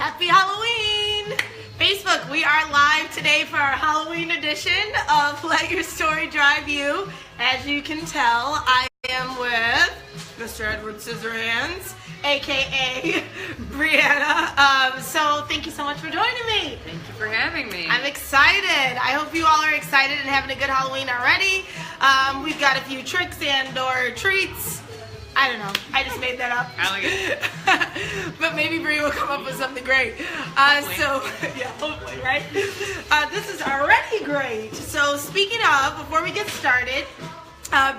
Happy Halloween! Facebook, we are live today for our Halloween edition of Let Your Story Drive You. As you can tell, I am with Mr. Edward Scissorhands, aka Brianna. So thank you so much for joining me. Thank you for having me. I'm excited. I hope you all are excited and having a good Halloween already. We've got a few tricks and or treats. I don't know. I just made that up. I like it. But maybe Brie will come up with something great. Hopefully, right? This is already great. So speaking of, before we get started,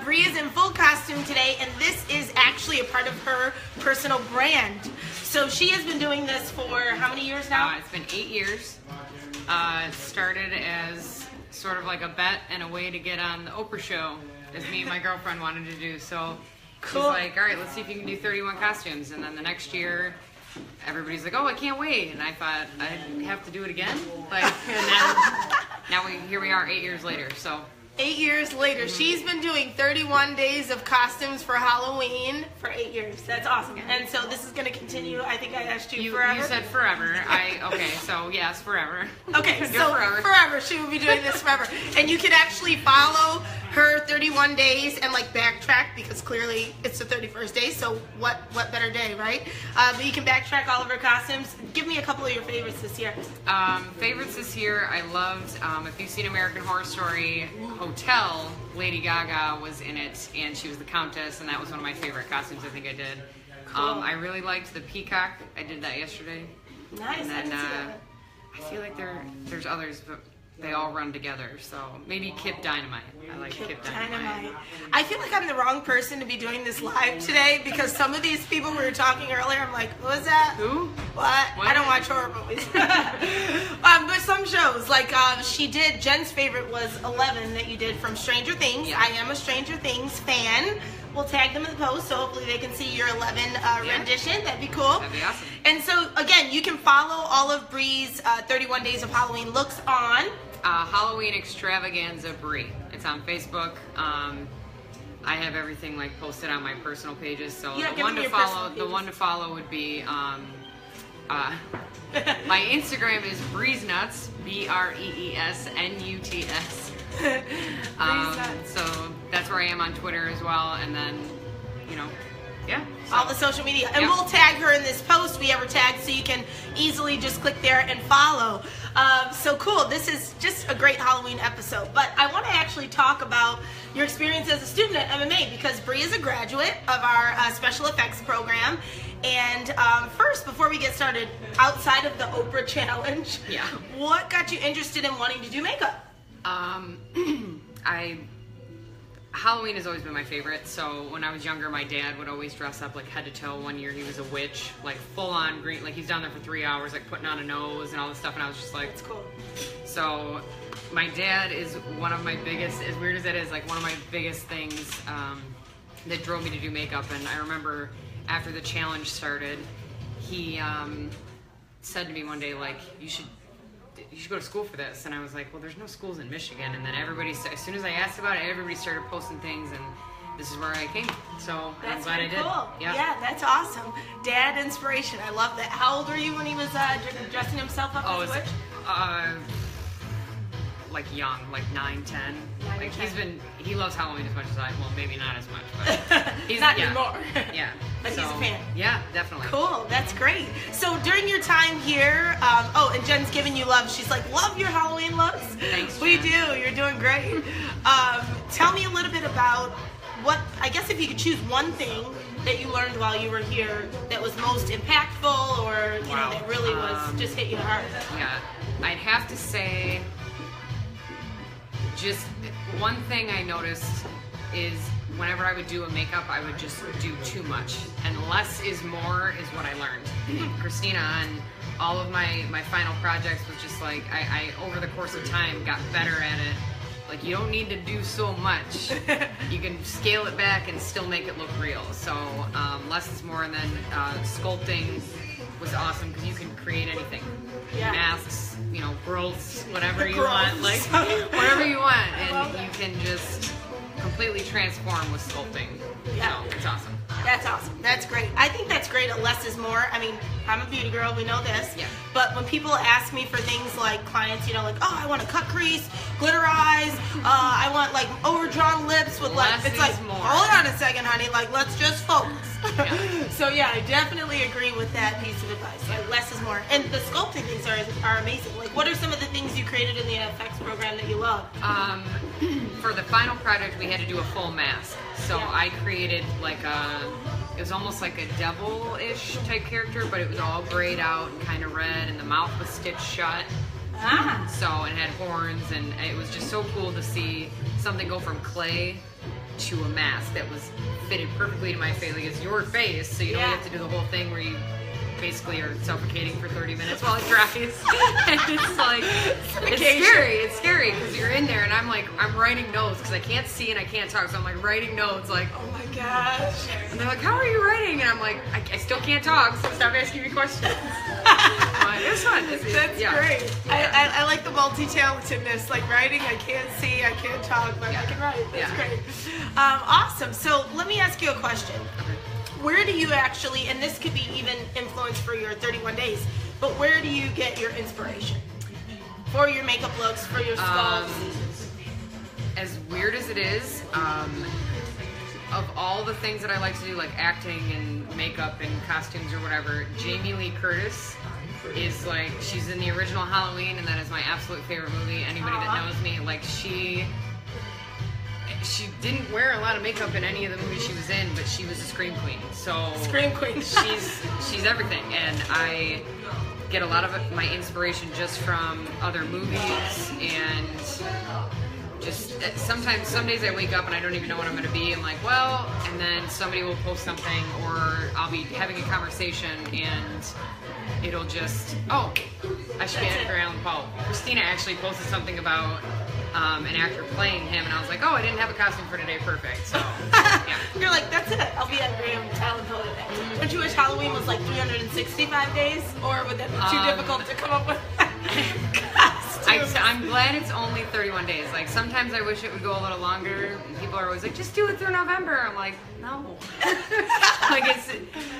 Brie is in full costume today, and this is actually a part of her personal brand. So she has been doing this for how many years now? It's been 8 years. It started as sort of like a bet and a way to get on the Oprah show, as me and my girlfriend wanted to do. So she's like, all right, let's see if you can do 31 costumes. And then the next year, everybody's like, oh, I can't wait. And I thought, I'd have to do it again. And here we are 8 years later. So 8 years later, she's been doing 31 days of costumes for Halloween for 8 years. That's awesome. And so this is going to continue. I think I asked you forever. You said forever. So yes, forever. Okay, so forever. She will be doing this forever. And you can actually follow her 31 days and like backtrack, because clearly it's the 31st day, so what better day, right? But you can backtrack all of her costumes. Give me a couple of your favorites this year. Favorites this year, I loved, if you've seen American Horror Story Hotel, Lady Gaga was in it, and she was the Countess, and that was one of my favorite costumes I think I did. Cool. I really liked the Peacock. I did that yesterday. Nice. And then I feel like there's others, but they all run together. So maybe Kip Dynamite. I like Kip Dynamite. I feel like I'm the wrong person to be doing this live today, because some of these people we were talking earlier, I'm like, who was that? Who? What? I don't watch horror movies. But some shows, like she did, Jen's favorite was 11 that you did from Stranger Things. Yeah. I am a Stranger Things fan. We'll tag them in the post, so hopefully they can see your 11 rendition. That'd be cool. That'd be awesome. And so, again, you can follow all of Brie's 31 Days of Halloween looks on Halloween Extravaganza Brie. It's on Facebook. I have everything like posted on my personal pages. So the one to follow would be my Instagram is Breeze Nuts, BREESNUTS. So that's where I am on Twitter as well, and then all the social media, and we'll tag her in this post we ever tagged, so you can easily just click there and follow. So cool. This is just a great Halloween episode, but I want to actually talk about your experience as a student at MMA, because Brie is a graduate of our special effects program. And first, before we get started, outside of the Oprah challenge, what got you interested in wanting to do makeup? Halloween has always been my favorite. So when I was younger, my dad would always dress up like head to toe. One year he was a witch, like full on green, like he's down there for 3 hours, like putting on a nose and all this stuff. And I was just like, it's cool. So my dad is one of my biggest, as weird as it is, like one of my biggest things that drove me to do makeup. And I remember after the challenge started, he said to me one day, like, you should go to school for this. And I was like, well, there's no schools in Michigan. And then as soon as I asked about it, everybody started posting things, and this is where I came. So I'm glad I did. Cool. Yeah, that's awesome. Dad inspiration. I love that. How old were you when he was dressing himself up as a witch? Like young, like 9, 10. Like he loves Halloween as much as I. Well, maybe not as much, but he's not anymore. Yeah. But he's a fan. Yeah, definitely. Cool, that's great. So during your time here, and Jen's giving you love. She's like, love your Halloween looks. Thanks, Jen. We do. You're doing great. Tell me a little bit about what, I guess if you could choose one thing that you learned while you were here that was most impactful, or you know, that really was just hit you hard. Yeah, I'd have to say, just one thing I noticed is whenever I would do a makeup, I would just do too much. And less is more is what I learned. Christina, on all of my final projects, was just like, I over the course of time got better at it. Like, you don't need to do so much. You can scale it back and still make it look real. So less is more. And then sculpting was awesome, because you can create anything. Masks, growths, whatever you want, like whatever you want, and you can just completely transform with sculpting. So it's awesome. That's awesome. That's great. I think that's great. Less is more. I mean, I'm a beauty girl. We know this. Yeah. But when people ask me for things like clients, you know, like, oh, I want a cut crease, glitter eyes. I want like overdrawn lips with like. Less it's like, is more. hold on a second, honey. Like, let's just focus. Yeah. So yeah, I definitely agree with that piece of advice. Like, less is more. And the sculpting things are amazing. Like, what are some of the things you created in the FX program that you love? For the final project, we had to do a full mask. So Yeah. I created like it was almost like a devil-ish type character, but it was all grayed out and kind of red, and the mouth was stitched shut. Ah. So it had horns, and it was just so cool to see something go from clay to a mask that was fitted perfectly to my face. Like, it's your face, so you don't Yeah. have to do the whole thing where you basically are suffocating for 30 minutes while it dries. And it's like, it's scary because you're in there, and I'm writing notes because I can't see and I can't talk, so I'm like writing notes like, Oh my gosh. and they're like, how are you writing? And I'm like, I still can't talk, so stop asking me questions. But it was fun. That's yeah. great. Yeah. I like the multi-talentedness. Like writing, I can't see, I can't talk, but I can write. That's Yeah. great. Awesome. So let me ask you a question. Okay. Where do you actually, and this could be even influence for your 31 days, but where do you get your inspiration for your makeup looks, for your sculpts? As weird as it is, of all the things that I like to do, like acting and makeup and costumes or whatever, Jamie Lee Curtis is like, she's in the original Halloween, and that is my absolute favorite movie. Anybody that knows me, like she didn't wear a lot of makeup in any of the movies she was in, but she was a scream queen. So Scream queen. she's everything, and I get a lot of my inspiration just from other movies, and just sometimes, some days I wake up and I don't even know what I'm going to be. I'm like, well, and then somebody will post something, or I'll be having a conversation and it'll just, oh, I should be Edgar Allan Poe. Christina actually posted something about an actor playing him, and I was like, oh, I didn't have a costume for today, perfect. So, yeah. You're like, that's it. I'll be at Allan Poe today. Don't you wish Halloween was like 365 days, or would that be too difficult to come up with? I'm glad it's only 31 days. Like, sometimes I wish it would go a little longer. People are always like, just do it through November. I'm like, no. Like,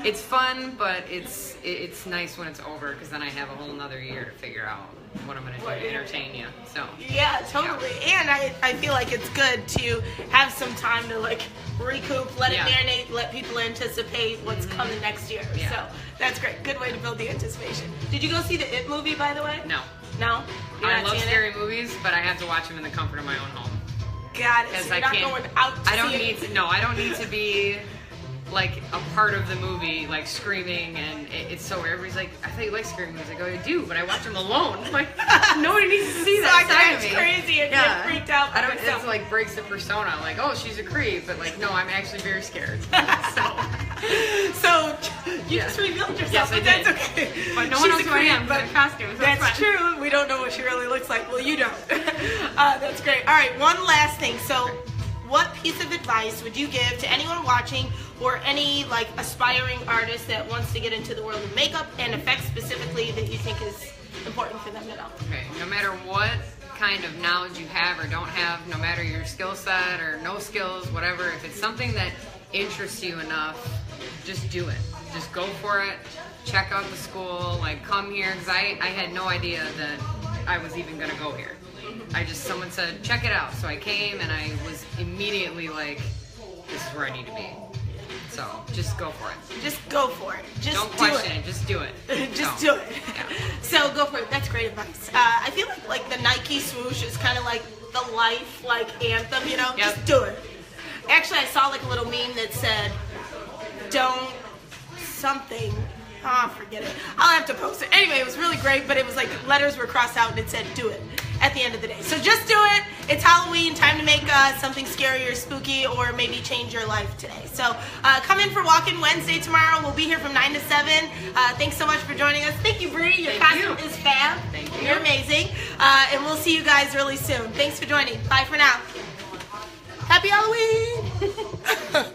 it's fun, but it's nice when it's over, because then I have a whole nother year to figure out what I'm going to do to entertain you. So Yeah, totally. Yeah. And I feel like it's good to have some time to like recoup, let it marinate, let people anticipate what's coming next year. Yeah. So that's great. Good way to build the anticipation. Did you go see the It movie, by the way? No. No? You're I not love seeing scary it? movies, but I have to watch them in the comfort of my own home. Got it. Because So you're I not can't. going out to I don't see need it. to. No, I don't need to be like a part of the movie, like screaming, and it's so weird. Everybody's like, I thought you like scary movies. I go, I do, but I watch them alone. Like, nobody needs to see So that I side can of me. act crazy and get freaked out by I don't. myself. It's like breaks the persona. Like, oh, she's a creep, but like, no, I'm actually very scared. So you just revealed yourself, Yes, I but that's did. okay. But no She's one knows a who I creep, am. but But in costumes. that's true. We don't know what she really looks like. Well, you don't. That's great. All right, one last thing. So, what piece of advice would you give to anyone watching, or any like aspiring artist that wants to get into the world of makeup and effects specifically, that you think is important for them to know? Okay, no matter what kind of knowledge you have or don't have, no matter your skill set or no skills, whatever, if it's something that interests you enough, just do it. Just go for it. Check out the school. Like, come here, because I had no idea that I was even going to go here. Someone said, check it out. So I came, and I was immediately like, this is where I need to be. So just go for it. Just go for it. Just Don't do question it. it. Just do it. Just So, do it. Yeah. So go for it. That's great advice. I feel like the Nike swoosh is kind of like the life anthem, you know? Yep. Just do it. Actually, I saw like a little meme that said, don't something. Oh, forget it. I'll have to post it. Anyway, it was really great, but it was like letters were crossed out and it said do it at the end of the day. So just do it. It's Halloween, time to make something scary or spooky, or maybe change your life today. So come in for Walk-In Wednesday tomorrow. We'll be here from 9 to 7. Thanks so much for joining us. Thank you, Bree. Your costume is fab. Thank you. You're amazing. And we'll see you guys really soon. Thanks for joining. Bye for now. Happy Halloween.